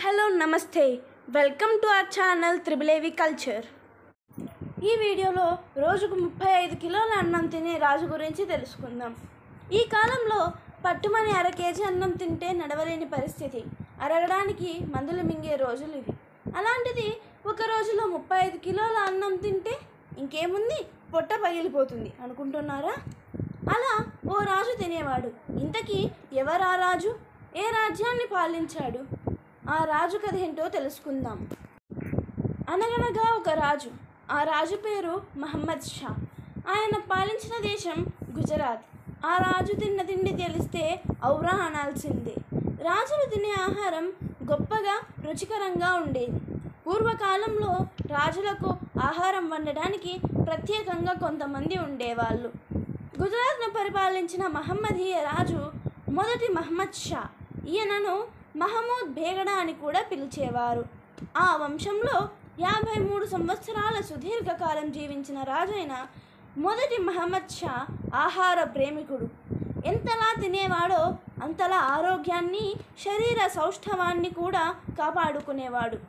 Hello నమస్తే welcome to our channel triple culture. ఈ వీడియోలో రోజుకు 35 కిలోల అన్నం తినే రాజు గురించి తెలుసుకుందాం. ఈ కాలంలో పట్టుమని 1/2 కేజీ అన్నం తింటే నడవలేని పరిస్థితి, అరగడానికి మందులు మింగే రోజులు ఇవి. అలాంటిది ఒక రోజులో 35 కిలోల అన్నం తింటే ఇంకేముంది, పొట్ట పగిలిపోతుంది అనుకుంటున్నారా? అలా ఓ రాజు తినేవాడు. ఇంతకీ ఎవరా రాజు, ఏ రాజ్యాన్ని పాలించాడు? ఆ రాజు కథ ఏంటో తెలుసుకుందాం. అనగనగా ఒక రాజు. ఆ రాజు పేరు మహమ్మద్ షా. ఆయన పాలించిన దేశం గుజరాత్. ఆ రాజు తిన్న తిండి తెలిస్తే ఔరా అనాల్సిందే. రాజులు తినే ఆహారం గొప్పగా రుచికరంగా ఉండేది. పూర్వకాలంలో రాజులకు ఆహారం వండడానికి ప్రత్యేకంగా కొంతమంది ఉండేవాళ్ళు. గుజరాత్ను పరిపాలించిన మహమ్మదీయ రాజు మొదటి మహమ్మద్ షా. ఈయనను మహమూద్ బేగడా అని కూడా పిలిచేవారు. ఆ వంశంలో 53 సంవత్సరాల సుదీర్ఘకాలం జీవించిన రాజైన మొదటి మహమ్మద్ షా ఆహార ప్రేమికుడు. ఎంతలా తినేవాడో అంతలా ఆరోగ్యాన్ని, శరీర సౌష్ఠవాన్ని కూడా కాపాడుకునేవాడు.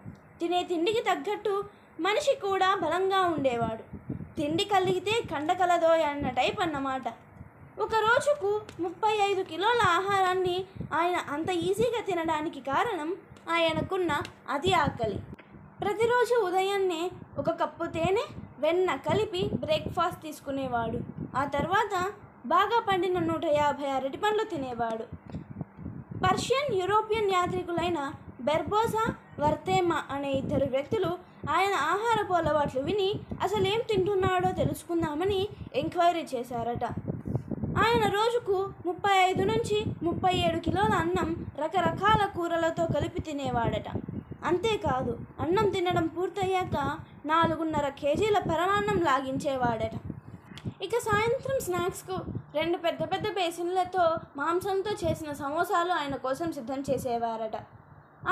తినే తిండికి తగ్గట్టు మనిషి కూడా బలంగా ఉండేవాడు. తిండి కలిగితే కండకలదోయ్ అన్న టైప్ అన్నమాట. ఒక రోజుకు 35 కిలోల ఆహారాన్ని ఆయన అంత ఈజీగా తినడానికి కారణం ఆయనకున్న అతి ఆకలి. ప్రతిరోజు ఉదయాన్నే ఒక కప్పు తేనె, వెన్న కలిపి బ్రేక్ఫాస్ట్ తీసుకునేవాడు. ఆ తర్వాత బాగా పండిన 150 అరటిపండ్లు తినేవాడు. పర్షియన్, యూరోపియన్ యాత్రికులైన బెర్బోసా, వర్తేమా అనే 2 వ్యక్తులు ఆయన ఆహారపు అలవాట్లు విని అసలేం తింటున్నాడో తెలుసుకుందామని ఎంక్వైరీ చేశారట. ఆయన రోజుకు 35 నుంచి 37 కిలోల అన్నం రకరకాల కూరలతో కలిపి తినేవాడట. అంతేకాదు, అన్నం తినడం పూర్తయ్యాక 4.5 కేజీల పరమాన్నం లాగించేవాడట. ఇక సాయంత్రం స్నాక్స్కు 2 పెద్ద పెద్ద బేసిన్లతో మాంసంతో చేసిన సమోసాలు ఆయన కోసం సిద్ధం చేసేవారట.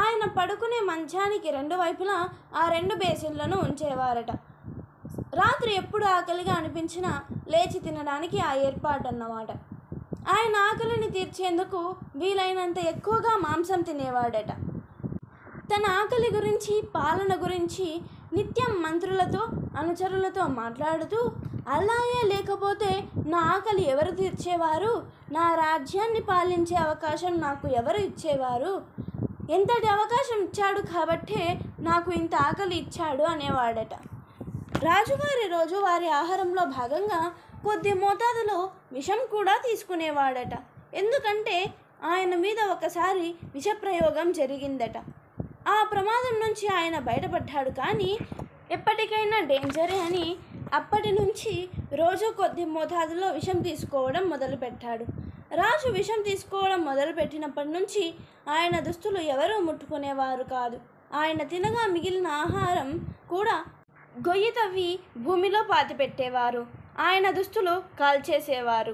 ఆయన పడుకునే మంచానికి 2 వైపులా ఆ 2 బేసిన్లను ఉంచేవారట. రాత్రి ఎప్పుడు ఆకలిగా అనిపించినా లేచి తినడానికి ఆ ఏర్పాటు అన్నమాట. ఆయన ఆకలిని తీర్చేందుకు వీలైనంత ఎక్కువగా మాంసం తినేవాడట. తన ఆకలి గురించి, పాలన గురించి నిత్యం మంత్రులతో, అనుచరులతో మాట్లాడుతూ, అలాగే లేకపోతే నా ఆకలి ఎవరు తీర్చేవారు, నా రాజ్యాన్ని పాలించే అవకాశం నాకు ఎవరు ఇచ్చేవారు, ఎంతటి అవకాశం ఇచ్చాడు కాబట్టే నాకు ఇంత ఆకలి ఇచ్చాడు అనేవాడట. రాజుగారి రోజువారి ఆహారంలో భాగంగా కొద్ది మోతాదులో విషం కూడా తీసుకునేవాడట. ఎందుకంటే ఆయన మీద ఒకసారి విషప్రయోగం జరిగిందట. ఆ ప్రమాదం నుంచి ఆయన బయటపడ్డాడు, కానీ ఎప్పటికైనా డేంజరే అని అప్పటి నుంచి రోజు కొద్ది మోతాదులో విషం తీసుకోవడం మొదలుపెట్టాడు. రాజు విషం తీసుకోవడం మొదలుపెట్టినప్పటి నుంచి ఆయన దుస్తులు ఎవరూ ముట్టుకునేవారు కాదు. ఆయన తినగా మిగిలిన ఆహారం కూడా గొయ్యి తవ్వి భూమిలో పాతిపెట్టేవారు. ఆయన దుస్తులు కాల్చేసేవారు.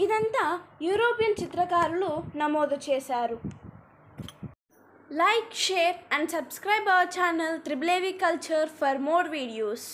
ఇదంతా యూరోపియన్ చిత్రకారులు నమోదు చేశారు. Like, share and subscribe our channel triple culture for more videos.